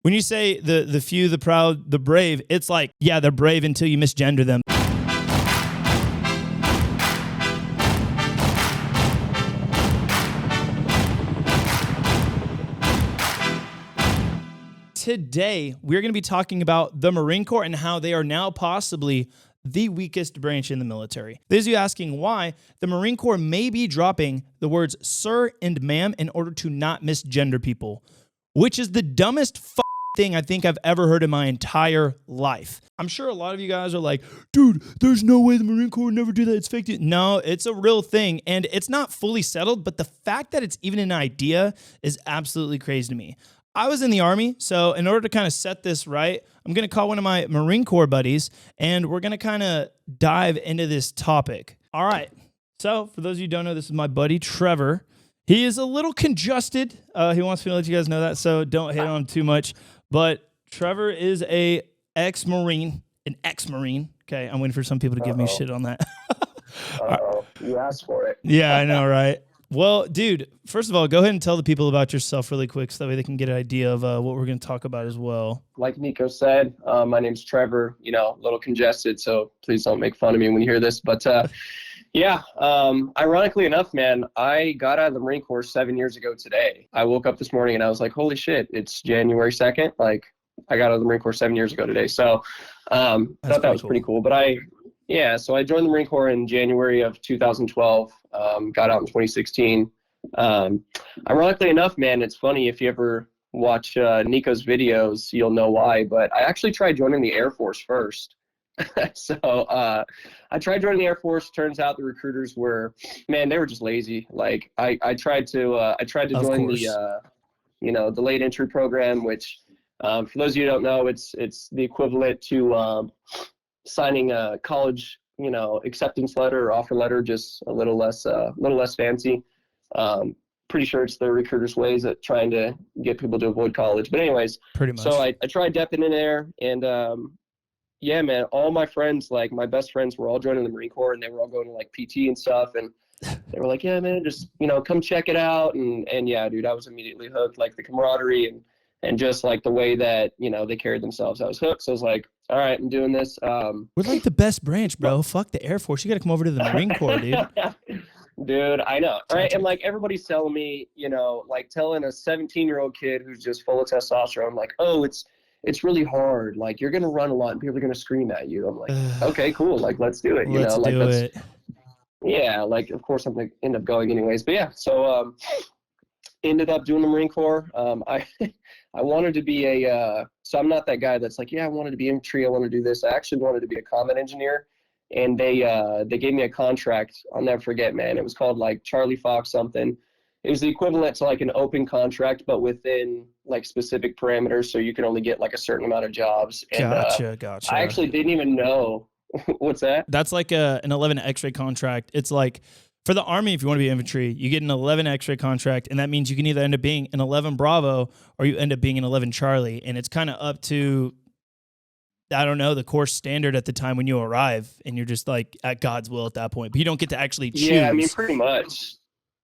When you say the few, the proud, the brave, it's like, yeah, they're brave until you misgender them. Today, we're going to be talking about the Marine Corps and how they are now possibly the weakest branch in the military. Those of you asking why, the Marine Corps may be dropping the words sir and ma'am in order to not misgender people, which is the dumbest thing I think I've ever heard in my entire life. I'm sure a lot of you guys are like, dude, there's no way the Marine Corps would never do that. It's fake. No, it's a real thing, and it's not fully settled, but the fact that it's even an idea is absolutely crazy to me. I was in the Army, so in order to kind of set this right, I'm going to call one of my Marine Corps buddies, and we're going to kind of dive into this topic. All right, so for those of you who don't know, this is my buddy, Trevor. He is a little congested. He wants me to let you guys know that, so don't hate on him too much. But Trevor is an ex-Marine. Okay, I'm waiting for some people to give me shit on that. You asked for it. Yeah, I know, right? Well, dude, first of all, go ahead and tell the people about yourself really quick so that way they can get an idea of what we're going to talk about as well. Like Nikko said, my name's Trevor, a little congested, so please don't make fun of me when you hear this. But yeah, ironically enough, man, I got out of the Marine Corps 7 years ago today. I woke up this morning and I was like, holy shit, it's January 2nd. Like, I got out of the Marine Corps 7 years ago today. So thought that was pretty cool. But so I joined the Marine Corps in January of 2012, got out in 2016. Ironically enough, man, it's funny, if you ever watch Nikko's videos, you'll know why, but I actually tried joining the Air Force first. So I tried joining the Air Force. Turns out the recruiters they were just lazy. Like I tried to join the late entry program, which for those of you who don't know, it's the equivalent to signing a college, acceptance letter or offer letter, just a little less fancy. Pretty sure it's the recruiters' ways at trying to get people to avoid college. But anyways, pretty much. So I tried depping in there, and yeah, man, all my friends, like my best friends, were all joining the Marine Corps, and they were all going to like PT and stuff, and they were like, yeah, man, just come check it out, and yeah, dude, I was immediately hooked. Like the camaraderie and just like the way that they carried themselves, I was hooked. So I was like, all right, I'm doing this. We're like the best branch, bro. Fuck the Air Force. You got to come over to the Marine Corps, dude. Dude, I know. All right. And like everybody's telling me, like telling a 17-year-old kid who's just full of testosterone, like, oh, it's really hard. Like you're going to run a lot and people are going to scream at you. I'm like, okay, cool. Like, let's do it. Let's do it. Yeah. Like, of course I'm going to end up going anyways, but yeah. So, ended up doing the Marine Corps. I wanted to be so I'm not that guy that's like, yeah, I wanted to be infantry. I want to do this. I actually wanted to be a combat engineer. And they gave me a contract. I'll never forget, man. It was called like Charlie Fox something. It was the equivalent to like an open contract, but within like specific parameters. So you can only get like a certain amount of jobs. And, Gotcha. I actually didn't even know. What's that? That's like an 11 X-ray contract. It's like for the Army, if you want to be infantry, you get an 11 X-ray contract, and that means you can either end up being an 11 Bravo or you end up being an 11 Charlie. And it's kind of up to, I don't know, the course standard at the time when you arrive, and you're just like at God's will at that point, but you don't get to actually choose. Yeah, I mean, pretty much.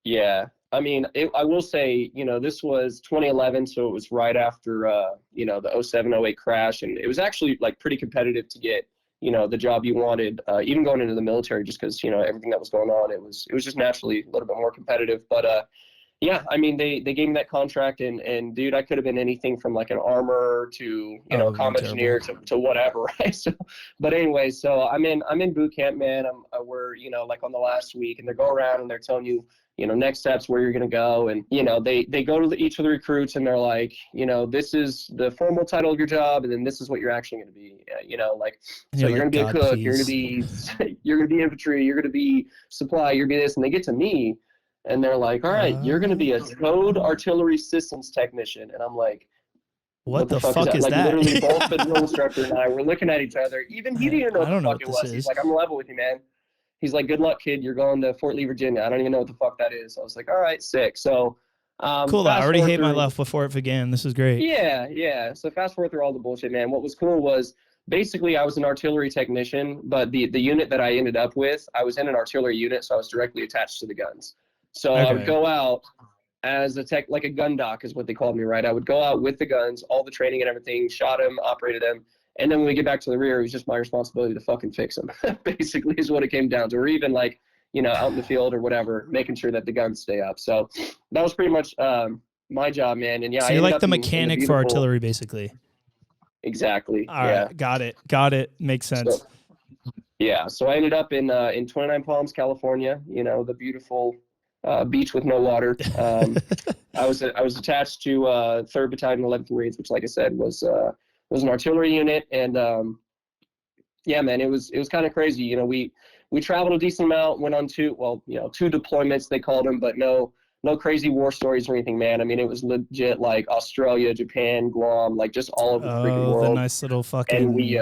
Yeah. I mean, I will say, this was 2011, so it was right after, the 07, 08 crash, and it was actually like pretty competitive to get, the job you wanted, even going into the military, just because, everything that was going on, it was just naturally a little bit more competitive. But yeah, I mean, they gave me that contract, and dude, I could have been anything from like an armor to combat engineer to whatever, right? So, but anyway, so I'm in boot camp, man. We're like on the last week, and they go around and they're telling you next steps, where you're gonna go, and they go to each of the recruits, and they're like, this is the formal title of your job, and then this is what you're actually gonna be, so you're gonna be a cook, you're gonna be infantry, you're gonna be supply, you're gonna be this, and they get to me. And they're like, all right, you're going to be a towed artillery systems technician. And I'm like, what the fuck is like, that? Literally, both the drill instructor and I were looking at each other. Even he didn't know what the fuck it was. He's like, I'm level with you, man. He's like, good luck, kid. You're going to Fort Lee, Virginia. I don't even know what the fuck that is. I was like, all right, sick. So, cool. I already hate my life before it began. This is great. Yeah. So fast forward through all the bullshit, man. What was cool was basically I was an artillery technician, but the unit that I ended up with, I was in an artillery unit, so I was directly attached to the guns. So I would go out, as a tech, like a gun doc is what they called me, right? I would go out with the guns, all the training and everything, shot him, operated him. And then when we get back to the rear, it was just my responsibility to fucking fix him, basically is what it came down to. Or even like, out in the field or whatever, making sure that the guns stay up. So that was pretty much my job, man. And yeah, so you're like the mechanic for artillery, basically. Exactly. All right, got it. Makes sense. So, so I ended up in 29 Palms, California. The beautiful beach with no water. I was attached to 3rd Battalion, 11th Marines, which, like I said, was an artillery unit. And man, it was kind of crazy. We traveled a decent amount, went on 2 deployments, they called them, but no crazy war stories or anything, man. I mean, it was legit like Australia, Japan, Guam, like just all over the freaking world. The nice little fucking, and we,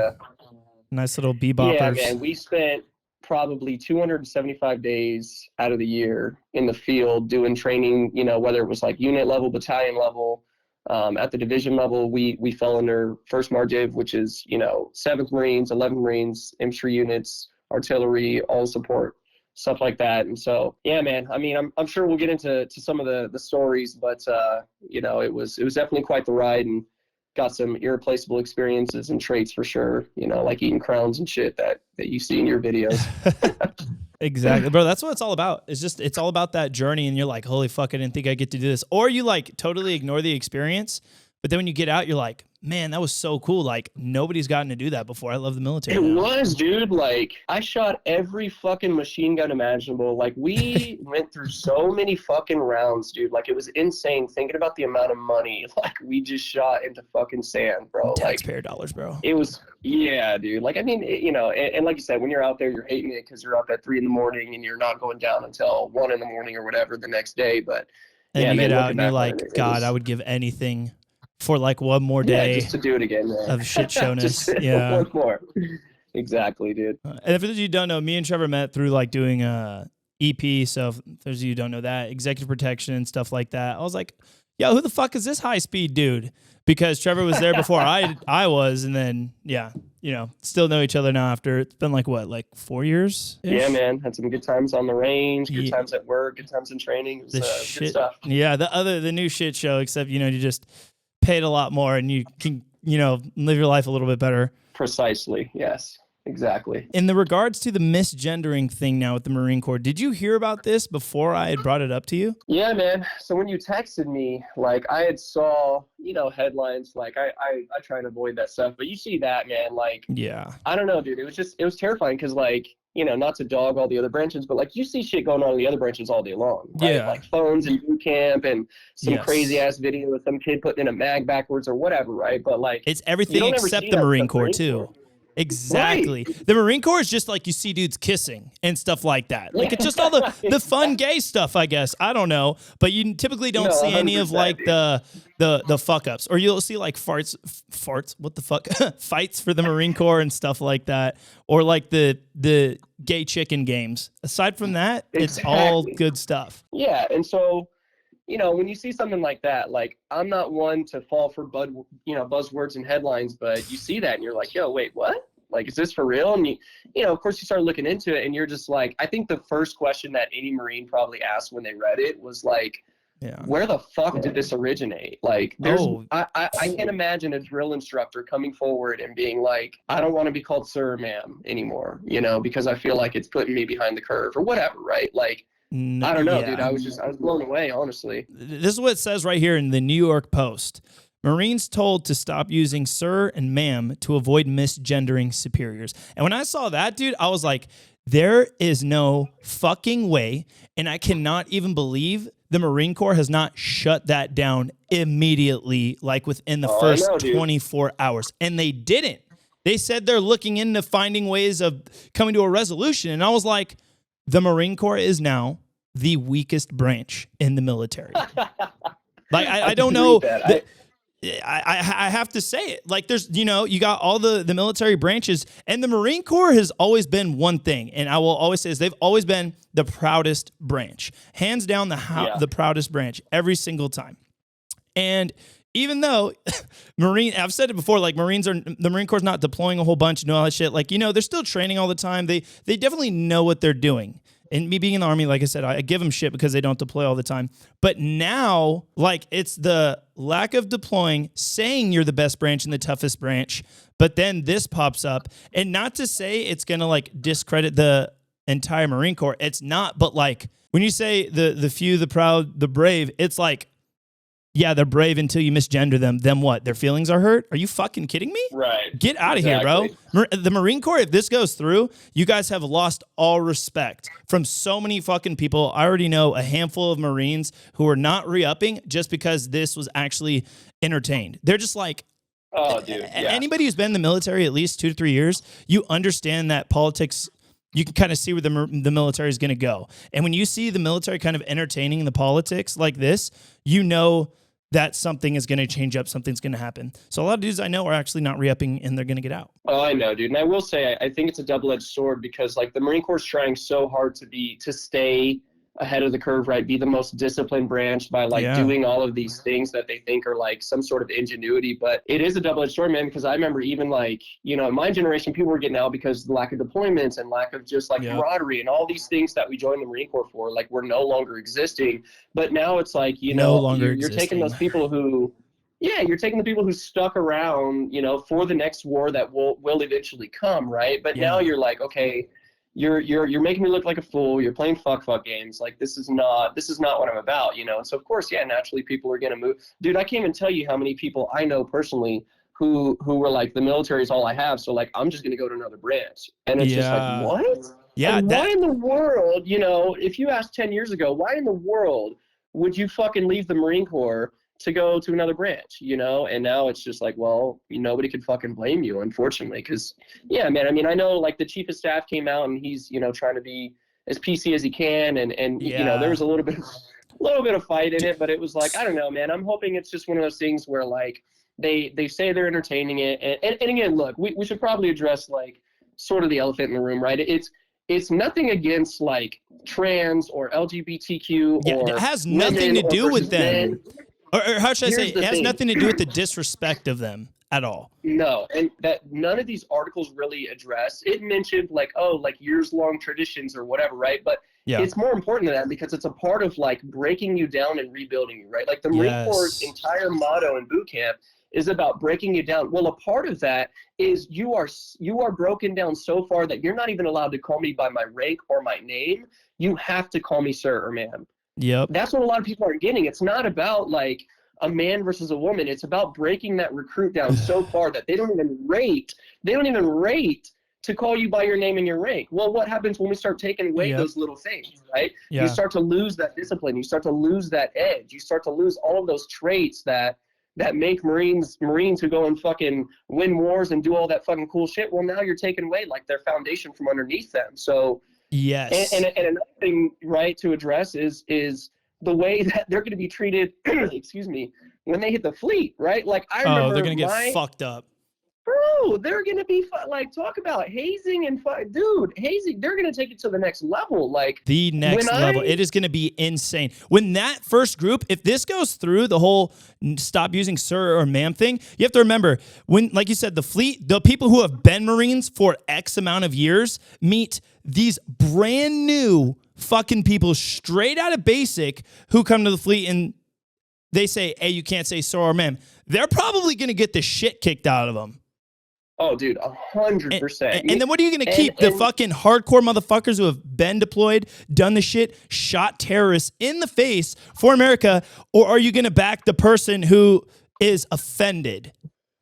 nice little beboppers. Yeah, man, we spent probably 275 days out of the year in the field doing training, whether it was like unit level, battalion level, at the division level. We fell under 1st Mardiv, which is, 7th Marines, 11th Marines, infantry units, artillery, all support, stuff like that. And so, yeah, man, I mean, I'm sure we'll get into some of the stories, but, it was definitely quite the ride, and got some irreplaceable experiences and traits for sure, like eating crowns and shit that you see in your videos. Exactly, bro. That's what it's all about. It's all about that journey, and you're like, holy fuck, I didn't think I get to do this. Or you like totally ignore the experience, but then when you get out, you're like, man, that was so cool. Like, nobody's gotten to do that before. I love the military. It was, dude. Like, I shot every fucking machine gun imaginable. Like, we went through so many fucking rounds, dude. Like, it was insane thinking about the amount of money, like, we just shot into fucking sand, bro. Taxpayer dollars, bro. It was, yeah, dude. Like, I mean, and like you said, when you're out there, you're hating it because you're up at 3 a.m. and you're not going down until 1 a.m. or whatever the next day. But, and yeah, you man, get out and you're like, God, I would give anything for like one more day, just to do it again, man. Of shit showness. Yeah, one more. Exactly, dude. And for those of you who don't know, me and Trevor met through like doing EP. So if those of you who don't know that, executive protection and stuff like that. I was like, yo, who the fuck is this high speed dude? Because Trevor was there before I was, and then still know each other now after it's been like 4 years? Yeah, man. Had some good times on the range, good times at work, good times in training. It was good stuff. Yeah, the new shit show, except you just paid a lot more and you can, live your life a little bit better. Precisely. Yes, exactly. In the regards to the misgendering thing now with the Marine Corps, did you hear about this before I had brought it up to you? Yeah, man. So when you texted me, like I had saw, headlines, like I try and avoid that stuff, but you see that, man, like, yeah, I don't know, dude. It was terrifying because like, not to dog all the other branches, but like you see shit going on in the other branches all day long, right? Yeah. Like phones in boot camp and some crazy ass video of some kid putting in a mag backwards or whatever, right? But like it's everything except the Marine Corps too. Exactly. Right. The Marine Corps is just like you see dudes kissing and stuff like that. Like it's just all the fun gay stuff, I guess. I don't know, but you typically don't see any of like the fuck ups, or you'll see like farts. What the fuck? Fights for the Marine Corps and stuff like that, or like the gay chicken games. Aside from that, it's all good stuff. Yeah, and so. When you see something like that, like I'm not one to fall for buzzwords and headlines, but you see that and you're like, yo, wait, what? Like, is this for real? And of course you start looking into it and you're just like, I think the first question that any Marine probably asked when they read it was like, where the fuck did this originate? Like, I can't imagine a drill instructor coming forward and being like, I don't want to be called sir or ma'am anymore, because I feel like it's putting me behind the curve or whatever, right? Like, I don't know, dude. I was blown away, honestly. This is what it says right here in the New York Post. Marines told to stop using sir and ma'am to avoid misgendering superiors. And when I saw that, dude, I was like, there is no fucking way. And I cannot even believe the Marine Corps has not shut that down immediately, like within the first 24 hours. And they didn't. They said they're looking into finding ways of coming to a resolution. And I was like, the Marine Corps is now the weakest branch in the military. Like, I don't know. I have to say it. Like, there's, you got all the military branches, and the Marine Corps has always been one thing. And I will always say this, they've always been the proudest branch. Hands down, the proudest branch every single time. And even though I've said it before, like the Marine Corps is not deploying a whole bunch and all that shit. Like, they're still training all the time. They definitely know what they're doing. and me being in the Army, like I said, I give them shit because they don't deploy all the time. But now, like, it's the lack of deploying, saying you're the best branch and the toughest branch, but then this pops up. And not to say it's going to, like, discredit the entire Marine Corps. It's not, but, like, when you say the few, the proud, the brave, it's like, yeah, they're brave until you misgender them. Then what? Their feelings are hurt? Are you fucking kidding me? Right. Get out of here, bro. The Marine Corps, if this goes through, you guys have lost all respect from so many fucking people. I already know a handful of Marines who are not re-upping just because this was actually entertained. They're just like, oh, dude. Yeah. Anybody who's been in the military at least 2 to 3 years, you understand that politics, you can kind of see where the military is going to go. And when you see the military kind of entertaining the politics like this, you know that something is going to change up, something's going to happen. So a lot of dudes I know are actually not re-upping and they're going to get out. Oh, I know, dude. And I will say, I think it's a double-edged sword because, like, the Marine Corps is trying so hard to stay ahead of the curve, right? Be the most disciplined branch by, like, doing all of these things that they think are, like, some sort of ingenuity. But it is a double-edged sword, man, because I remember even, like, you know, in my generation, people were getting out because of the lack of deployments and lack of just, like, camaraderie and all these things that we joined the Marine Corps for, like, were no longer existing. But now it's like, you know, you're taking those people who, you're taking the people who stuck around, you know, for the next war that will eventually come, right? But now you're like, okay, you're making me look like a fool. You're playing fuck games. Like, this is not what I'm about, you know? And so, of course, naturally people are going to move. Dude, I can't even tell you how many people I know personally who were like, the military is all I have. So, like, I'm just going to go to another branch. And it's just like, what? Yeah. And why in the world, you know, if you asked 10 years ago, why in the world would you fucking leave the Marine Corps to go to another branch, you know? And now it's just like, well, nobody could fucking blame you, unfortunately, because man, I mean, I know, like, the chief of staff came out and he's, you know, trying to be as PC as he can, and you know, there was a little bit of fight in it, but it was like, I don't know, man, I'm hoping it's just one of those things where, like, they say they're entertaining it, and again, look, we should probably address, like, sort of the elephant in the room, right? It's nothing against, like, trans or LGBTQ or it has nothing to do with them. Men. Or how should I say, it has nothing to do with the disrespect of them at all. No, and that none of these articles really address. It mentioned, like, oh, like, years-long traditions or whatever, right? But it's more important than that because it's a part of, like, breaking you down and rebuilding you, right? Like, the Marine Corps' entire motto in boot camp is about breaking you down. Well, a part of that is you are broken down so far that you're not even allowed to call me by my rank or my name. You have to call me sir or ma'am. Yep. That's what a lot of people aren't getting. It's not about, like, a man versus a woman. It's about breaking that recruit down so far that they don't even rate to call you by your name and your rank. Well, what happens when we start taking away those little things, right? You start to lose that discipline. You start to lose that edge. You start to lose all of those traits that make Marines who go and fucking win wars and do all that fucking cool shit. Well, now you're taking away, like, their foundation from underneath them. So, yes. And another thing, right, to address is the way that they're going to be treated, excuse me, when they hit the fleet, right? Like, I remember they're going to get fucked up. Bro, they're going to be, like, talk about hazing and, dude, hazing, they're going to take it to the next level. Like, the next level. It is going to be insane. When that first group, if this goes through, the whole stop using sir or ma'am thing, you have to remember, when, like you said, the fleet, the people who have been Marines for X amount of years meet these brand new fucking people straight out of basic who come to the fleet and they say, hey, you can't say sir or ma'am. They're probably going to get the shit kicked out of them. Oh, dude, 100%. And then what are you going to keep? The fucking hardcore motherfuckers who have been deployed, done the shit, shot terrorists in the face for America, or are you going to back the person who is offended?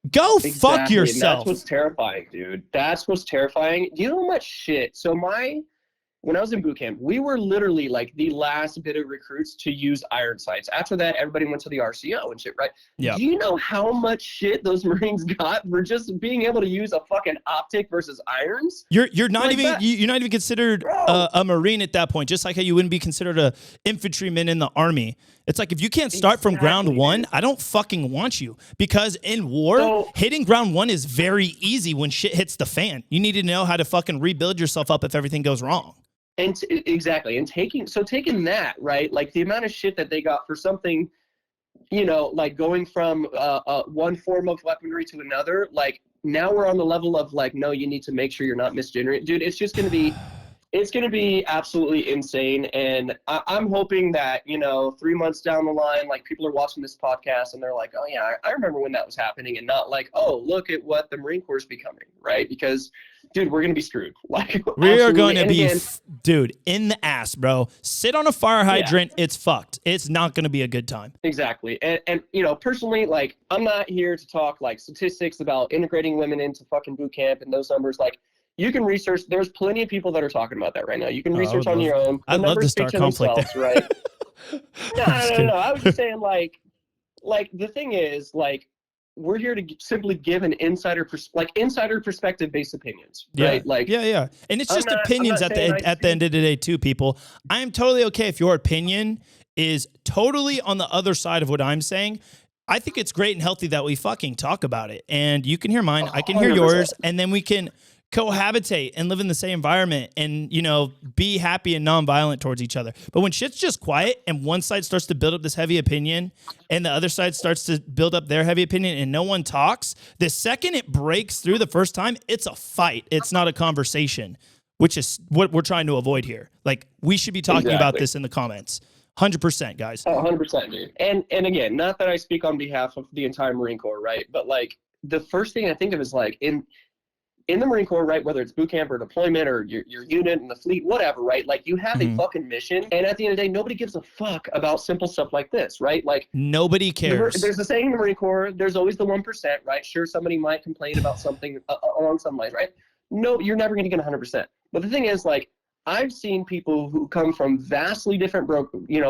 Go fuck yourself. And that's what's terrifying, dude. That's what's terrifying. Do you know how much shit? So when I was in boot camp, we were literally, like, the last bit of recruits to use iron sights. After that, everybody went to the RCO and shit, right? Yeah. Do you know how much shit those Marines got for just being able to use a fucking optic versus irons? You're not even considered a Marine at that point. Just like how you wouldn't be considered a infantryman in the Army. It's like, if you can't start from ground one, I don't fucking want you, because in war, hitting ground one is very easy when shit hits the fan. You need to know how to fucking rebuild yourself up if everything goes wrong. And exactly. And taking that, right, like, the amount of shit that they got for something, you know, like, going from one form of weaponry to another, like, now we're on the level of, like, no, you need to make sure you're not misgendering. Dude, it's just going to be, It's going to be absolutely insane. And I'm hoping that, 3 months down the line, like people are watching this podcast and they're like, oh yeah, I remember when that was happening, and not like, oh, look at what the Marine Corps is becoming, right? Because dude, we're going to be screwed. Like we are going to be, dude, in the ass, bro. Sit on a fire hydrant. Yeah. It's fucked. It's not going to be a good time. Exactly. And personally, like, I'm not here to talk like statistics about integrating women into fucking boot camp and those numbers. Like, you can research. There's plenty of people that are talking about that right now. You can research on your own. I'd love to start conflict there. Right? No. I was just saying, like the thing is, like, we're here to simply give an insider perspective based opinions, right? Like, yeah. And it's just opinions at the end of the day too, people. I am totally okay if your opinion is totally on the other side of what I'm saying. I think it's great and healthy that we fucking talk about it. And you can hear mine, 100%. I can hear yours, and then we can cohabitate and live in the same environment and, be happy and nonviolent towards each other. But when shit's just quiet and one side starts to build up this heavy opinion and the other side starts to build up their heavy opinion and no one talks, the second it breaks through the first time, it's a fight. It's not a conversation, which is what we're trying to avoid here. Like, we should be talking about this in the comments. 100%, guys. 100%, dude. And again, not that I speak on behalf of the entire Marine Corps, right? But like, the first thing I think of is like, in the Marine Corps, right, whether it's boot camp or deployment or your unit in the fleet, whatever, right, like, you have a fucking mission, and at the end of the day, nobody gives a fuck about simple stuff like this, right? Like, nobody cares. There's a saying in the Marine Corps, there's always the 1%, right? Sure, somebody might complain about something along some lines, right? No, you're never going to get 100%. But the thing is, like, I've seen people who come from vastly different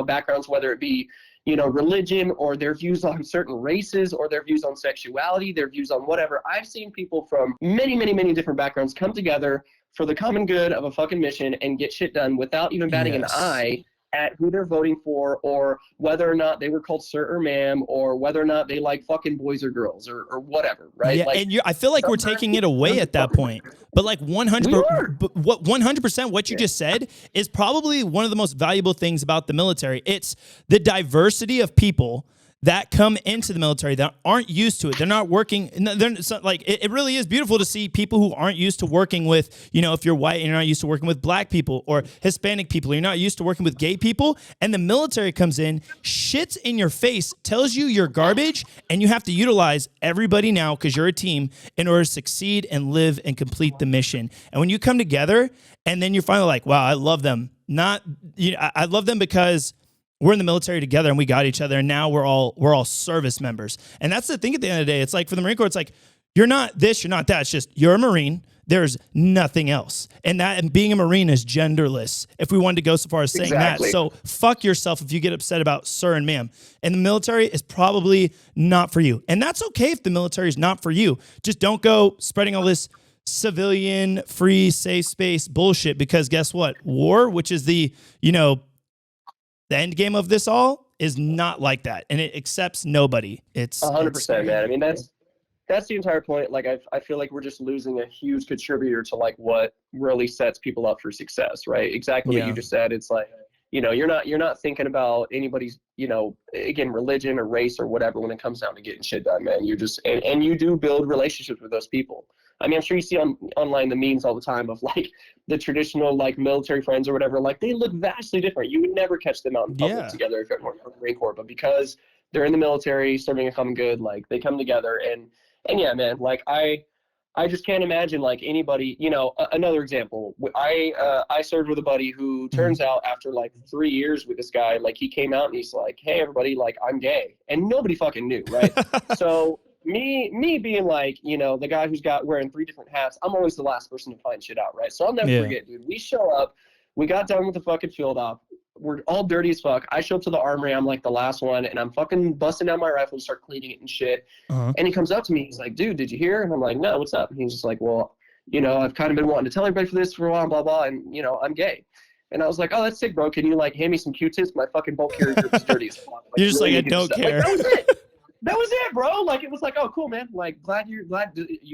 backgrounds, whether it be religion or their views on certain races or their views on sexuality, their views on whatever. I've seen people from many, many, many different backgrounds come together for the common good of a fucking mission and get shit done without even batting an eye at who they're voting for, or whether or not they were called sir or ma'am, or whether or not they like fucking boys or girls or whatever, right? Yeah, like, and I feel like we're taking it away at that point. But like 100%, what you just said is probably one of the most valuable things about the military. It's the diversity of people that come into the military that aren't used to it. They're not working. It really is beautiful to see people who aren't used to working with, if you're white and you're not used to working with black people or Hispanic people, you're not used to working with gay people. And the military comes in, shits in your face, tells you you're garbage, and you have to utilize everybody now because you're a team in order to succeed and live and complete the mission. And when you come together and then you're finally like, wow, I love them. I love them because we're in the military together and we got each other, and now we're all service members. And that's the thing at the end of the day. It's like, for the Marine Corps, it's like, you're not this, you're not that. It's just, you're a Marine. There's nothing else. And being a Marine is genderless, if we wanted to go so far as saying that. So fuck yourself if you get upset about sir and ma'am. And the military is probably not for you. And that's okay if the military is not for you. Just don't go spreading all this civilian, free, safe space bullshit, because guess what? War, which is the end game of this all, is not like that, and it accepts nobody. It's 100%, man. I mean, that's the entire point. Like, I feel like we're just losing a huge contributor to like what really sets people up for success, right? Exactly what you just said. It's like, you're not thinking about anybody's, again, religion or race or whatever when it comes down to getting shit done, man. You just and you do build relationships with those people. I mean, I'm sure you see online the memes all the time of like the traditional like military friends or whatever. Like, they look vastly different. You would never catch them out in public together if it weren't for the Marine Corps. But because they're in the military serving a common good, like, they come together and yeah, man. Like, I just can't imagine like anybody. Another example. I served with a buddy who turns out after like 3 years with this guy, like, he came out and he's like, "Hey, everybody, like, I'm gay," and nobody fucking knew, right? So. Me being like, the guy who's wearing 3 different hats, I'm always the last person to find shit out, right? So I'll never forget, dude. We show up, we got done with the fucking field op. We're all dirty as fuck. I show up to the armory, I'm like the last one, and I'm fucking busting down my rifle and start cleaning it and shit. And he comes up to me, he's like, "Dude, did you hear?" And I'm like, "No, what's up?" And he's just like, "Well, I've kind of been wanting to tell everybody for this for a while, blah, blah, and, I'm gay." And I was like, "Oh, that's sick, bro. Can you like hand me some Q-tips? My fucking bulk carrier group is dirty as fuck." Like, you're just really, like, I don't care. Like, that was it. That was it, bro. Like, it was like, "Oh, cool, man. Like, glad you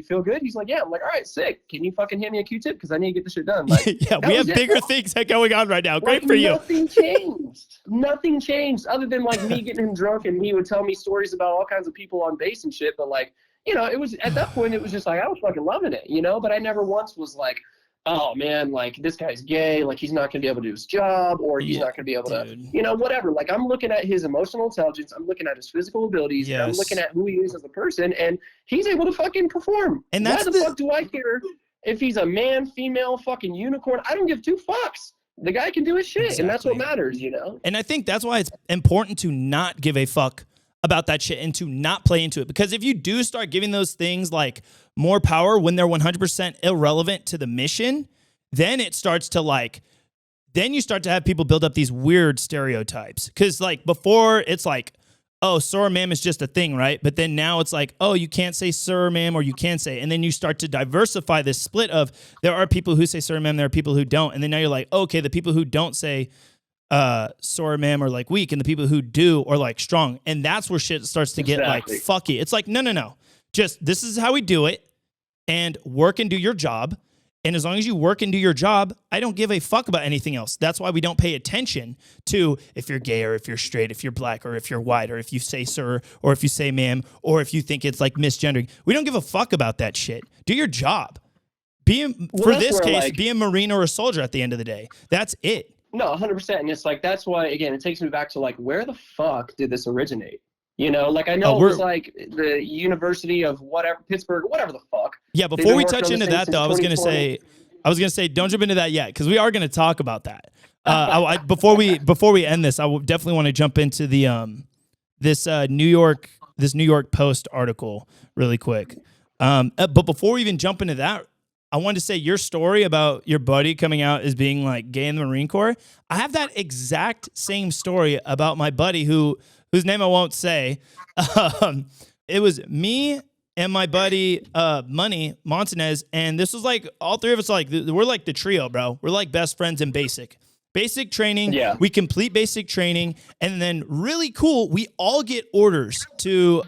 feel good." He's like, "Yeah." I'm like, "All right, sick. Can you fucking hand me a Q-tip? Because I need to get this shit done." Like, yeah, we have bigger things going on right now. Great for you. Nothing changed. Nothing changed other than like me getting him drunk, and he would tell me stories about all kinds of people on base and shit. But like, it was at that point, it was just like I was fucking loving it, But I never once was like, oh man, like this guy's gay, like he's not gonna be able to do his job, or he's not gonna be able to, whatever. Like I'm looking at his emotional intelligence, I'm looking at his physical abilities, and I'm looking at who he is as a person, and he's able to fucking perform. And why the fuck do I care if he's a man, female, fucking unicorn? I don't give two fucks. The guy can do his shit, and that's what matters, And I think that's why it's important to not give a fuck about that shit and to not play into it. Because if you do start giving those things like more power when they're 100% irrelevant to the mission, then it starts to like, then you start to have people build up these weird stereotypes. Because like before it's like, oh, sir or ma'am is just a thing, right? But then now it's like, oh, you can't say sir or ma'am, or you can say. And then you start to diversify this split of there are people who say sir or ma'am, there are people who don't. And then now you're like, okay, the people who don't say sir or ma'am are like weak, and the people who do are like strong. And that's where shit starts to get like fucky. It's like, no. Just this is how we do it, and work and do your job. And as long as you work and do your job, I don't give a fuck about anything else. That's why we don't pay attention to if you're gay or if you're straight, if you're black or if you're white, or if you say sir or if you say ma'am, or if you think it's like misgendering. We don't give a fuck about that shit. Do your job. Be a Marine or a soldier at the end of the day. That's it. No, 100%. And it's like, that's why, again, it takes me back to like, where the fuck did this originate? Like I know it was like the University of whatever, Pittsburgh, whatever the fuck. Yeah, before we touch into that though, I was gonna say, don't jump into that yet, because we are gonna talk about that. Before we end this, I definitely want to jump into the this New York Post article really quick. But before we even jump into that, I wanted to say your story about your buddy coming out as being like gay in the Marine Corps. I have that exact same story about my buddy whose name I won't say. It was me and my buddy Money Montanez, and this was like all three of us. Like we're like the trio, bro. We're like best friends in basic training. Yeah, we complete basic training, and then really cool, we all get orders to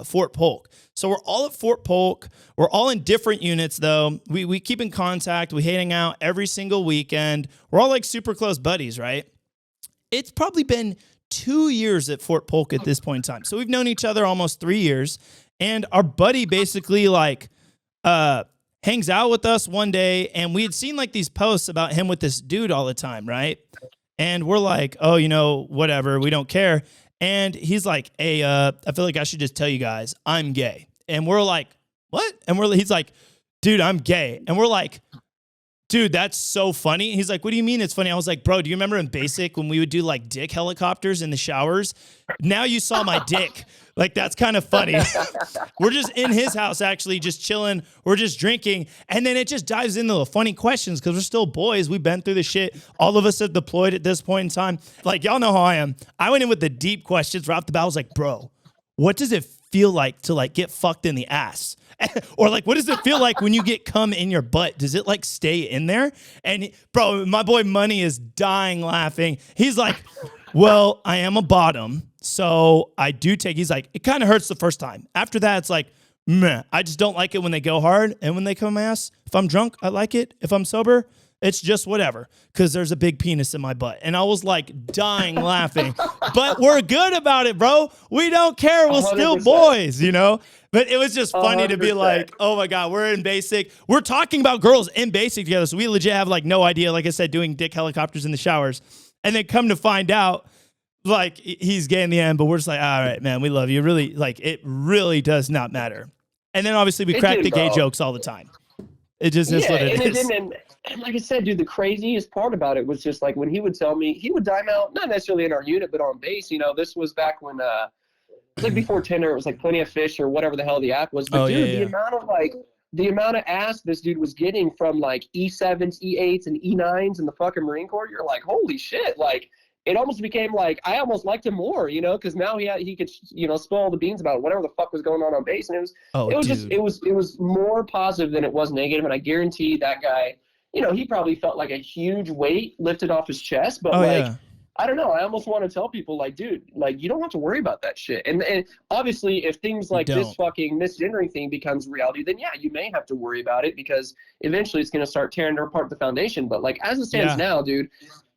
Fort Polk. So we're all at Fort Polk. We're all in different units, though. We keep in contact. We hang out every single weekend. We're all like super close buddies, right? It's probably been 2 years at Fort Polk at this point in time. So we've known each other almost 3 years. And our buddy basically like hangs out with us one day. And we had seen like these posts about him with this dude all the time, right? And we're like, oh, whatever. We don't care. And he's like, hey, I feel like I should just tell you guys, I'm gay. And we're like, what? And he's like, dude, I'm gay. And we're like, dude, that's so funny. He's like, what do you mean it's funny? I was like, bro, do you remember in basic when we would do like dick helicopters in the showers? Now you saw my dick. Like, that's kind of funny. We're just in his house, actually, just chilling. We're just drinking. And then it just dives into the funny questions because we're still boys. We've been through the shit. All of us have deployed at this point in time. Like, y'all know how I am. I went in with the deep questions right off the bat. I was like, bro, what does it feel like to like get fucked in the ass? Or like, what does it feel like when you get cum in your butt? Does it like stay in there? And bro, my boy Money is dying laughing. He's like, well, I am a bottom. So I do take, he's like, it kind of hurts the first time. After that, it's like, meh. I just don't like it when they go hard. And when they come in my ass, if I'm drunk, I like it. If I'm sober, it's just whatever. Because there's a big penis in my butt. And I was like dying laughing. But we're good about it, bro. We don't care. We're 100%. Still boys, But it was just funny 100%. To be like, oh my God, we're in basic. We're talking about girls in basic together. So we legit have like no idea, like I said, doing dick helicopters in the showers. And then come to find out, like he's gay in the end, but we're just like, all right, man, we love you. Really, like it really does not matter. And then obviously we crack the gay jokes all the time. It just is what it is. And like I said, dude, the craziest part about it was just like when he would tell me, he would dime out, not necessarily in our unit, but on base. This was back when, like before Tinder, it was like Plenty of Fish or whatever the hell the app was. But the amount of ass this dude was getting from like E7s, E8s, and E9s in the fucking Marine Corps, you're like, holy shit. Like, it almost became like, I almost liked him more, because now he could, spill all the beans about whatever the fuck was going on base. And it was more positive than it was negative. And I guarantee that guy, he probably felt like a huge weight lifted off his chest, but I don't know. I almost want to tell people like, dude, like you don't have to worry about that shit. And obviously if things like this fucking misgendering thing becomes reality, then yeah, you may have to worry about it because eventually it's going to start tearing apart the foundation. But like as it stands now, dude,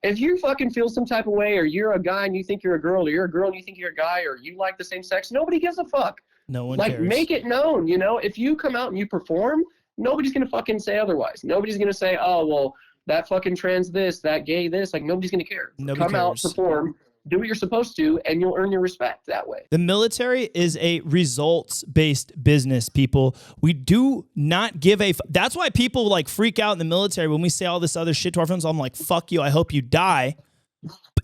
if you fucking feel some type of way or you're a guy and you think you're a girl or you're a girl and you think you're a guy or you like the same sex, nobody gives a fuck. No one cares. Like make it known, if you come out and you perform, nobody's going to fucking say otherwise. Nobody's going to say, oh, well, that fucking trans this, that gay this. Like, nobody's going to care. Nobody Come out, cares. perform, do what you're supposed to, and you'll earn your respect that way. The military is a results-based business, people. We do not give a... That's why people like freak out in the military when we say all this other shit to our friends. I'm like, fuck you, I hope you die.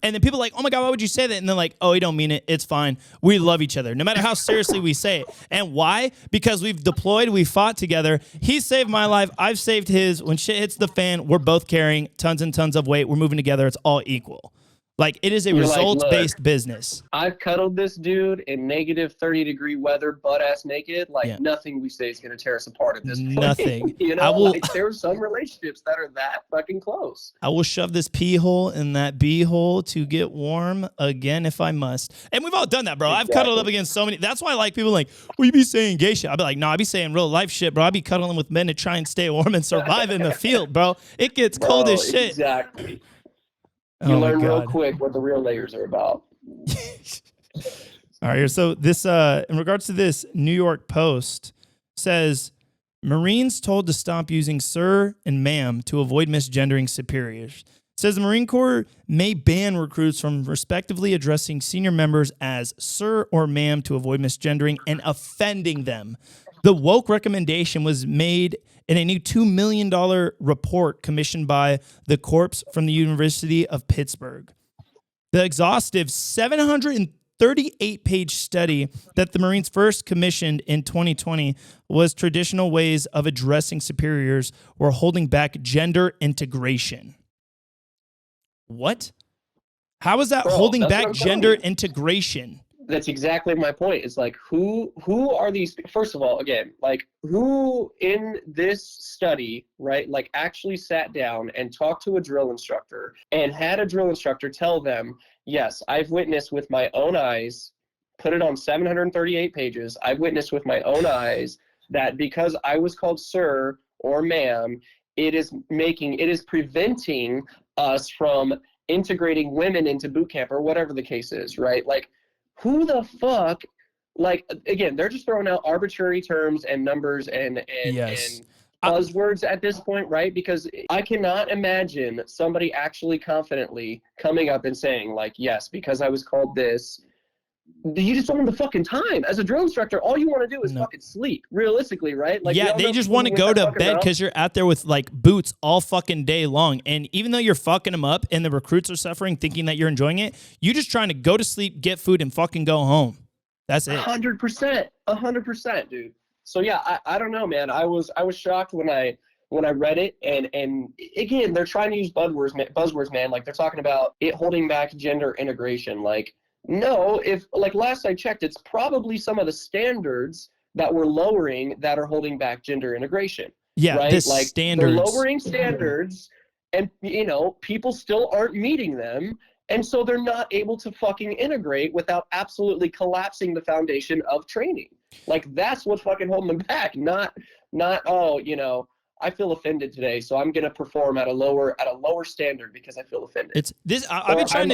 And then people are like, oh my God, why would you say that? And they're like, oh, you don't mean it. It's fine. We love each other, no matter how seriously we say it. And why? Because we've deployed, we fought together. He saved my life. I've saved his. When shit hits the fan, we're both carrying tons and tons of weight. We're moving together. It's all equal. Like, it is a results-based business. I've cuddled this dude in negative 30-degree weather, butt-ass naked. Like, nothing we say is going to tear us apart at this point. Nothing. You know, like, there are some relationships that are that fucking close. I will shove this pee hole in that bee hole to get warm again if I must. And we've all done that, bro. Exactly. I've cuddled up against so many. That's why I like people like, well, you be saying gay shit. I'll be like, no, I be saying real life shit, bro. I be cuddling with men to try and stay warm and survive in the field, bro. It gets cold as shit. Exactly. You learn real quick what the real layers are about. All right, so this, in regards to this, New York Post says, Marines told to stop using sir and ma'am to avoid misgendering superiors. It says the Marine Corps may ban recruits from respectively addressing senior members as sir or ma'am to avoid misgendering and offending them. The woke recommendation was made in a new $2 million report commissioned by the Corps from the University of Pittsburgh. The exhaustive 738-page study that the Marines first commissioned in 2020 was traditional ways of addressing superiors or holding back gender integration. What? How is that holding back gender integration? That's exactly my point. It's like, who are these? First of all, again, like, who in this study, right, like, actually sat down and talked to a drill instructor and had a drill instructor tell them, yes, I've witnessed with my own eyes, put it on 738 pages, I've witnessed with my own eyes that because I was called sir or ma'am, it is preventing us from integrating women into boot camp or whatever the case is, right? Like, who the fuck, like, again, they're just throwing out arbitrary terms and numbers and buzzwords at this point, right? Because I cannot imagine somebody actually confidently coming up and saying, like, yes, because I was called this. You just don't have the fucking time. As a drill instructor, all you want to do is fucking sleep, realistically, right? Like, yeah, they just want to go to bed because you're out there with, like, boots all fucking day long. And even though you're fucking them up and the recruits are suffering thinking that you're enjoying it, you're just trying to go to sleep, get food, and fucking go home. That's it. 100%, dude. So, yeah, I don't know, man. I was shocked when I read it, and again, they're trying to use buzzwords, man. Like, they're talking about it holding back gender integration. Like, no, if, like, last I checked, it's probably some of the standards that we're lowering that are holding back gender integration. Yeah, right? Like, standards. they're lowering standards, and, you know, people still aren't meeting them, and so they're not able to fucking integrate without absolutely collapsing the foundation of training. Like, that's what's fucking holding them back, not, oh, you know, I feel offended today, so I'm going to perform at a lower standard because I feel offended. It's this. I've been trying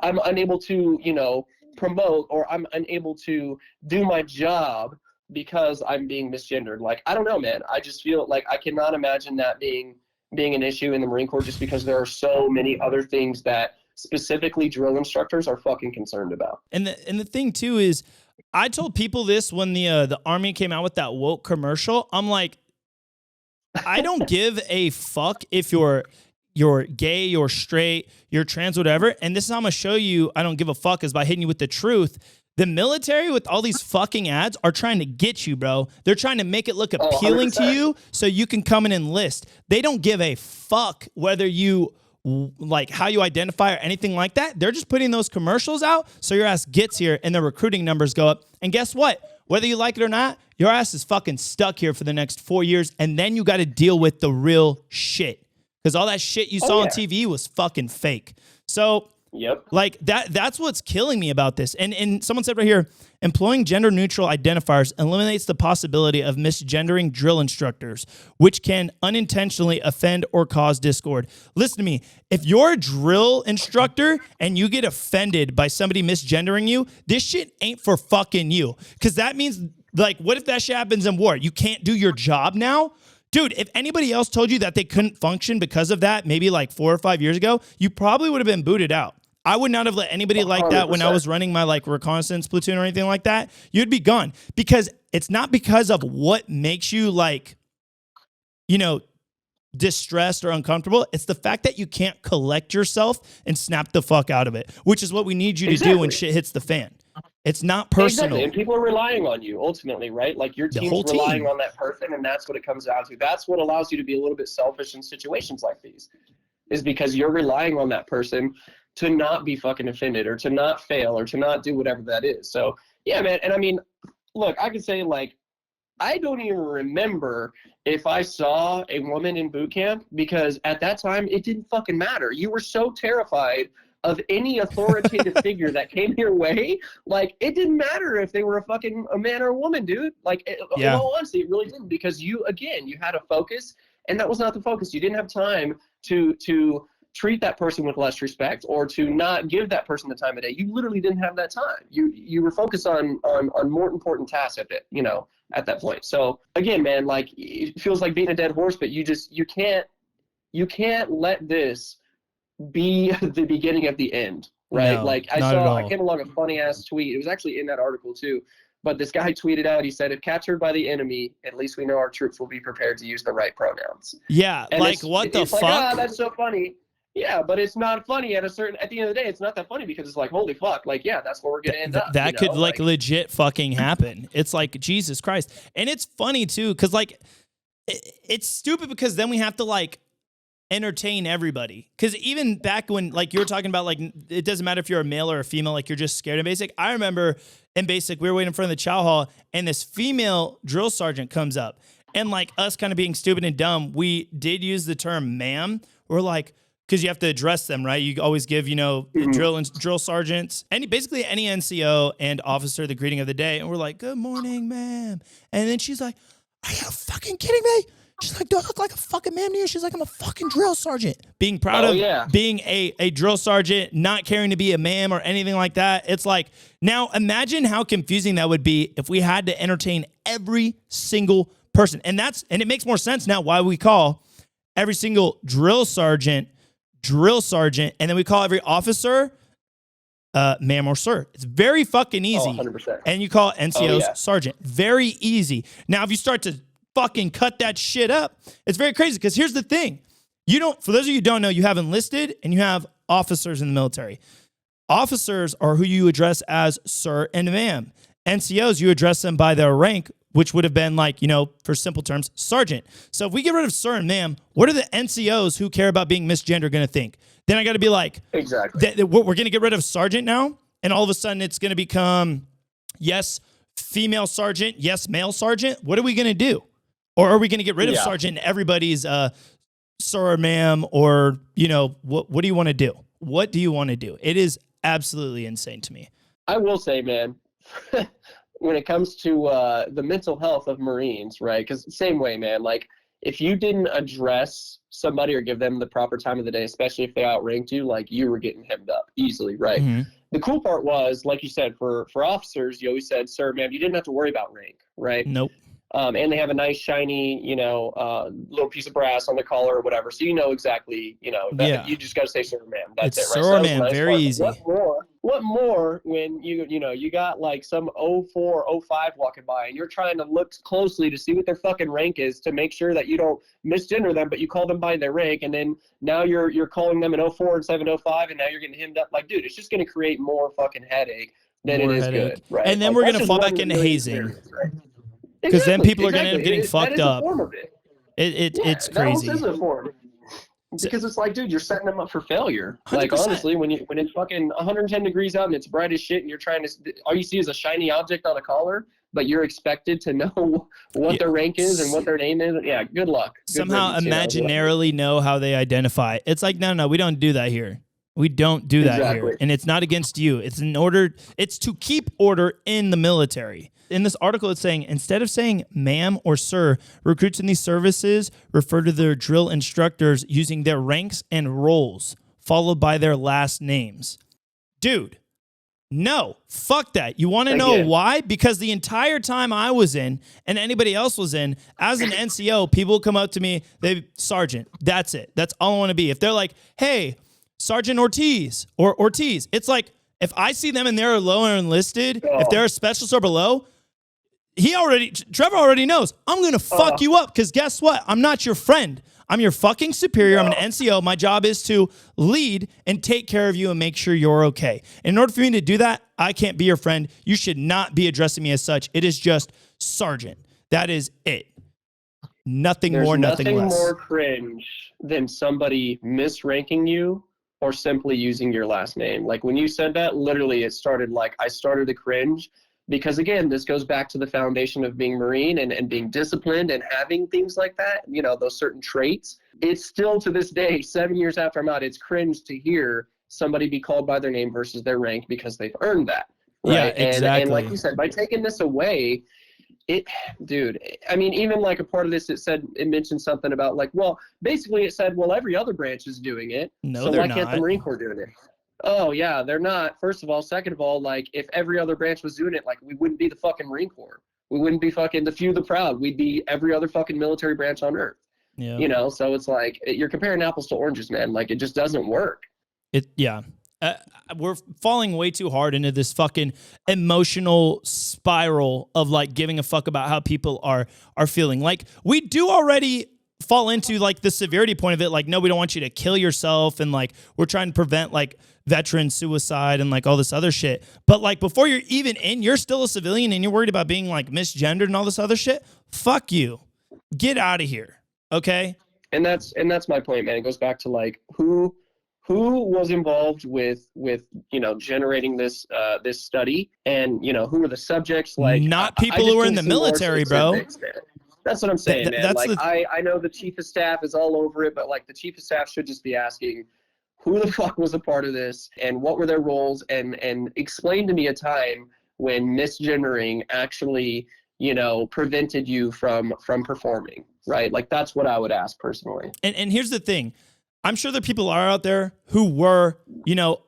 I'm unable to, you know, promote, or I'm unable to do my job because I'm being misgendered. Like, I don't know, man. I just feel like I cannot imagine that being an issue in the Marine Corps, just because there are so many other things that specifically drill instructors are fucking concerned about. And the thing too is, I told people this when the Army came out with that woke commercial. I'm like, I don't give a fuck if you're gay, you're straight, you're trans, whatever. And this is how I'm going to show you I don't give a fuck, is by hitting you with the truth. The military with all these fucking ads are trying to get you, bro. They're trying to make it look appealing to you so you can come and enlist. They don't give a fuck whether you, like, how you identify or anything like that. They're just putting those commercials out so your ass gets here and the recruiting numbers go up. And guess what? Whether you like it or not, your ass is fucking stuck here for the next 4 years, and then you got to deal with the real shit. Because all that shit you saw on TV was fucking fake. So, like, that's what's killing me about this. And someone said right here, employing gender-neutral identifiers eliminates the possibility of misgendering drill instructors, which can unintentionally offend or cause discord. Listen to me. If you're a drill instructor and you get offended by somebody misgendering you, this shit ain't for fucking you. Because that means Like, what if that shit happens in war? You can't do your job now? Dude, if anybody else told you that they couldn't function because of that, maybe like 4 or 5 years ago, you probably would have been booted out. I would not have let anybody like that when I was running my like reconnaissance platoon or anything like that. You'd be gone, because it's not because of what makes you like, you know, distressed or uncomfortable. It's the fact that you can't collect yourself and snap the fuck out of it, which is what we need you to do when shit hits the fan. It's not personal. Exactly. And people are relying on you ultimately, right? Like your team's relying on that person, and that's what it comes down to. That's what allows you to be a little bit selfish in situations like these, is because you're relying on that person to not be fucking offended or to not fail or to not do whatever that is. So yeah, man. And I mean, look, I can say like, I don't even remember if I saw a woman in boot camp, because at that time it didn't fucking matter. You were so terrified of any authoritative figure that came your way. Like, it didn't matter if they were a man or a woman, dude. Like, in all honesty, it really didn't, because you had a focus, and that was not the focus. You didn't have time to treat that person with less respect or to not give that person the time of day. You literally didn't have that time. You were focused on more important tasks at that point. So again, man, like, it feels like beating a dead horse, but you can't let this be the beginning of the end, right? No, like I came along a funny ass tweet. It was actually in that article too. But this guy tweeted out, he said, if captured by the enemy, at least we know our troops will be prepared to use the right pronouns. Yeah, and like, what the fuck? Like, that's so funny. Yeah, but it's not funny at the end of the day. It's not that funny, because it's like, holy fuck, like, yeah, that's where we're going to end up. That could like legit fucking happen. It's like, Jesus Christ. And it's funny too, because like, it's stupid, because then we have to like entertain everybody. Because even back when, like, you were talking about, like, it doesn't matter if you're a male or a female, like, you're just scared in basic. I remember in basic, we were waiting in front of the chow hall, and this female drill sergeant comes up, and like us kind of being stupid and dumb, we did use the term ma'am. We're like, because you have to address them, right? You always give, drill sergeants, basically any NCO and officer the greeting of the day. And we're like, good morning, ma'am. And then she's like, are you fucking kidding me? She's like, do I look like a fucking ma'am to you? She's like, I'm a fucking drill sergeant. Being proud of being a drill sergeant, not caring to be a ma'am or anything like that. It's like, now imagine how confusing that would be if we had to entertain every single person. And it makes more sense now why we call every single drill sergeant, and then we call every officer ma'am or sir. It's very fucking easy. 100%. And you call NCOs sergeant. Very easy. Now, if you start to fucking cut that shit up, it's very crazy, because here's the thing. For those of you who don't know, you have enlisted and you have officers in the military. Officers are who you address as sir and ma'am. NCOs, you address them by their rank, which would have been like, for simple terms, sergeant. So if we get rid of sir and ma'am, what are the NCOs who care about being misgendered going to think? Then I got to be like, exactly. We're going to get rid of sergeant now, and all of a sudden it's going to become, yes, female sergeant, yes, male sergeant. What are we going to do? Or are we going to get rid of sergeant and everybody's sir or ma'am, or, what do you want to do? What do you want to do? It is absolutely insane to me. I will say, man, when it comes to the mental health of Marines, right? Because same way, man, like, if you didn't address somebody or give them the proper time of the day, especially if they outranked you, like, you were getting hemmed up easily, right? Mm-hmm. The cool part was, like you said, for officers, you always said, sir, ma'am, you didn't have to worry about rank, right? Nope. And they have a nice, shiny, little piece of brass on the collar or whatever. So exactly, that you just got to say sir, ma'am. That's it, right? Sir, so ma'am, nice very easy. What more when you got like some 04, 05 walking by, and you're trying to look closely to see what their fucking rank is to make sure that you don't misgender them, but you call them by their rank, and then now you're calling them an 04 instead of an 05, and now you're getting hemmed up. Like, dude, it's just going to create more fucking headache than it is good, right? And then we're going to fall back into hazing. Because then people are going to end up getting fucked up. It's crazy. That is a form. Because it's like, dude, you're setting them up for failure. 100%. Like, honestly, when it's fucking 110 degrees out and it's bright as shit, and you're trying to, all you see is a shiny object on a collar, but you're expected to know what their rank is and what their name is. Yeah, good luck. Somehow imaginarily know how they identify. It's like, no, we don't do that here. We don't do that here. And it's not against you. It's to keep order in the military. In this article, it's saying, instead of saying ma'am or sir, recruits in these services refer to their drill instructors using their ranks and roles, followed by their last names. Dude, No, fuck that. You want to know why? Because the entire time I was in and anybody else was in, as an NCO, people come up to me, Sergeant, that's it. That's all I want to be. If they're like, hey, Sergeant Ortiz or Ortiz, it's like, if I see them and they're lower enlisted, if they're a specialist or below, Trevor already knows, I'm going to fuck you up because guess what? I'm not your friend. I'm your fucking superior. I'm an NCO. My job is to lead and take care of you and make sure you're okay. In order for me to do that, I can't be your friend. You should not be addressing me as such. It is just Sergeant. That is it. Nothing more, nothing less. There's nothing more cringe than somebody misranking you or simply using your last name. Like when you said that, literally it started like I started to cringe. Because again, this goes back to the foundation of being Marine and being disciplined and having things like that, you know, those certain traits. It's still to this day, 7 years after I'm out, it's cringe to hear somebody be called by their name versus their rank because they've earned that. Right? Yeah, exactly. And like you said, by taking this away, I mean, even like a part of this, it mentioned something about like, well, basically it said, well, every other branch is doing it. No, so they're why not. can't the Marine Corps doing it? Oh, yeah, they're not. First of all. Second of all, like, if every other branch was doing it, like, we wouldn't be the fucking Marine Corps. We wouldn't be fucking the few, the proud. We'd be every other fucking military branch on earth. Yeah. You know, so it's like, you're comparing apples to oranges, man. Like, it just doesn't work. We're falling way too hard into this fucking emotional spiral of, like, giving a fuck about how people are feeling. Like, we do already fall into, like, the severity point of it. Like, no, we don't want you to kill yourself. And, like, we're trying to prevent, like, veteran suicide and, like, all this other shit. But, like, before you're even in, you're still a civilian and you're worried about being, like, misgendered and all this other shit. Fuck you. Get out of here. Okay? And that's my point, man. It goes back to, like, who was involved with you know, generating this study, and, you know, who were the subjects? Like, not people who are in the military, bro. That's what I'm saying, man. Like, I know the chief of staff is all over it, but, like, the chief of staff should just be asking, who the fuck was a part of this and what were their roles, and explain to me a time when misgendering actually, you know, prevented you from performing, right? Like, that's what I would ask personally. And here's the thing. I'm sure there people are out there who were, you know,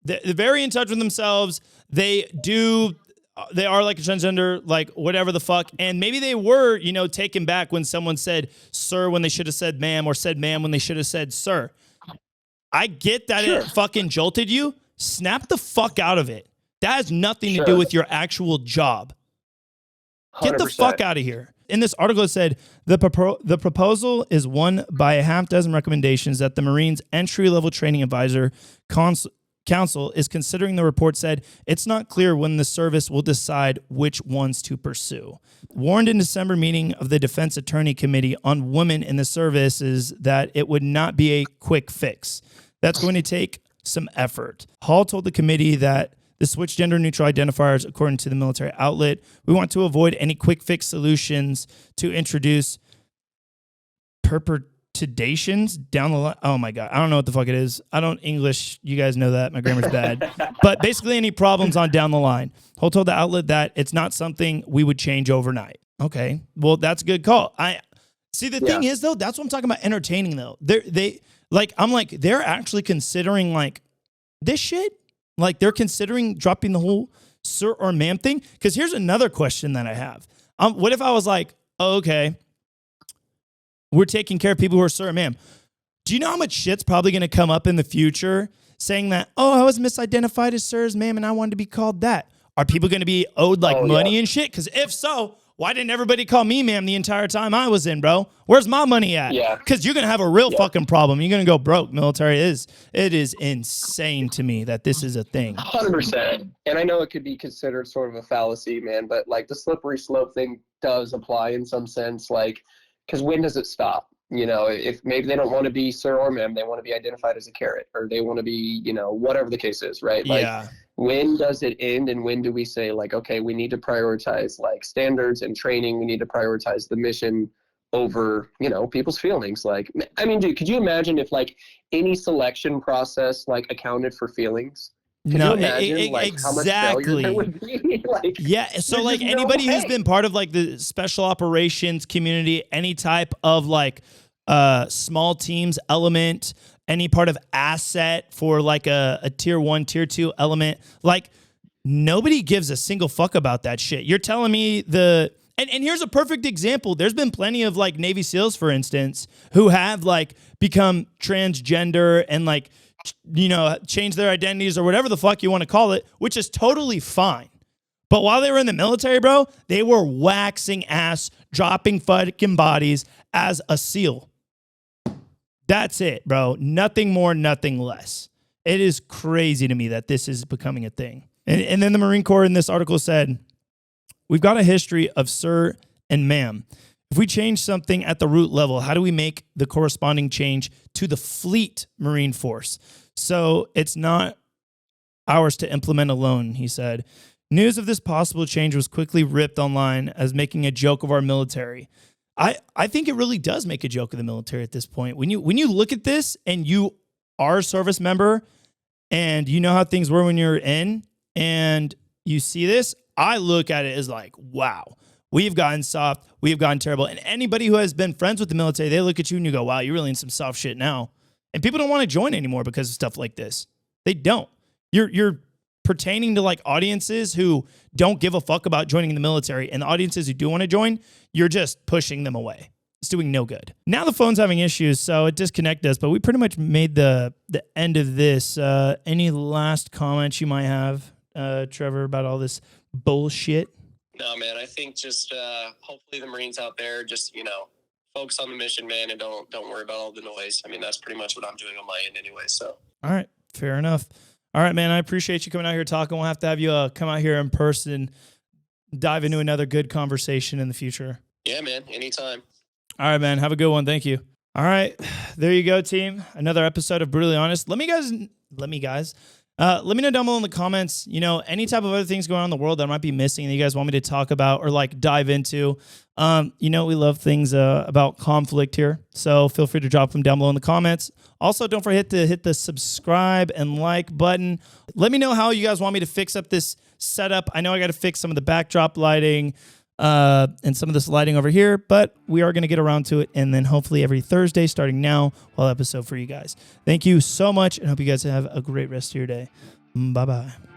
they're very in touch with themselves. They are like a transgender, like whatever the fuck. And maybe they were, you know, taken back when someone said sir when they should have said ma'am, or said ma'am when they should have said sir. I get that It fucking jolted you. Snap the fuck out of it. That has nothing to do with your actual job. 100%. Get the fuck out of here. In this article, it said, the proposal is one by a half dozen recommendations that the Marines Entry-Level Training Advisor Council is considering. The report said it's not clear when the service will decide which ones to pursue. Warned in December meeting of the Defense Attorney Committee on Women in the Services that it would not be a quick fix. That's going to take some effort. Hall told the committee that the switch gender neutral identifiers, according to the military outlet, we want to avoid any quick fix solutions to introduce perpetuations down the line. Oh my God. I don't know what the fuck it is. I don't English. You guys know that. My grammar's bad. But basically any problems on down the line. Hall told the outlet that it's not something we would change overnight. Okay. Well, that's a good call. The thing is though, that's what I'm talking about entertaining though. They're actually considering like this shit. Like, they're considering dropping the whole sir or ma'am thing. Because here's another question that I have. What if I was like, oh, okay, we're taking care of people who are sir or ma'am. Do you know how much shit's probably going to come up in the future saying that, oh, I was misidentified as sir, as ma'am, and I wanted to be called that? Are people going to be owed, like, money and shit? Because if so, why didn't everybody call me ma'am the entire time I was in, bro? Where's my money at? Yeah. Because you're going to have a real fucking problem. You're going to go broke. Military is. It is insane to me that this is a thing. 100%. And I know it could be considered sort of a fallacy, man, but, like, the slippery slope thing does apply in some sense. Like, because when does it stop? You know, if maybe they don't want to be sir or ma'am, they want to be identified as a carrot, or they want to be, you know, whatever the case is, right? Like, when does it end, and when do we say, like, okay, we need to prioritize, like, standards and training. We need to prioritize the mission over, you know, people's feelings. Like, I mean, dude, could you imagine if, like, any selection process, like, accounted for feelings? Could you imagine, like, exactly. How much failure there would be? Like, yeah, so, like, anybody who's been part of, like, the special operations community, any type of, like, small teams element, any part of asset for like a tier 1, tier 2 element. Like, nobody gives a single fuck about that shit. You're telling me and here's a perfect example. There's been plenty of like Navy SEALs, for instance, who have like become transgender and like, change their identities or whatever the fuck you want to call it, which is totally fine. But while they were in the military, bro, they were waxing ass, dropping fucking bodies as a SEAL. That's it, bro. Nothing more, nothing less. It is crazy to me that this is becoming a thing. And then the Marine Corps in this article said, we've got a history of sir and ma'am. If we change something at the root level, how do we make the corresponding change to the fleet Marine Force? So it's not ours to implement alone, he said. News of this possible change was quickly ripped online as making a joke of our military. I think it really does make a joke of the military at this point. When you look at this and you are a service member and you know how things were when you're in and you see this, I look at it as like, wow, we've gotten soft, we've gotten terrible. And anybody who has been friends with the military, they look at you and you go, wow, you're really in some soft shit now. And people don't want to join anymore because of stuff like this. They don't. You're pertaining to like audiences who don't give a fuck about joining the military, and the audiences who do want to join, you're just pushing them away. It's doing no good. Now the phone's having issues, so it disconnected us, but we pretty much made the end of this. Any last comments you might have, Trevor, about all this bullshit? No, man, I think just hopefully the Marines out there just, focus on the mission, man, and don't worry about all the noise. I mean, that's pretty much what I'm doing on my end anyway, so. All right, fair enough. All right, man, I appreciate you coming out here talking. We'll have to have you come out here in person, dive into another good conversation in the future. Yeah, man, anytime. All right, man, have a good one. Thank you. All right, there you go, team. Another episode of Brutally Honest. Let me know down below in the comments, any type of other things going on in the world that I might be missing that you guys want me to talk about or like dive into. We love things about conflict here, so feel free to drop them down below in the comments. Also, don't forget to hit the subscribe and like button. Let me know how you guys want me to fix up this setup. I know I got to fix some of the backdrop lighting and some of this lighting over here, but we are going to get around to it. And then hopefully every Thursday starting now, we'll have an episode for you guys. Thank you so much, and hope you guys have a great rest of your day. Bye-bye.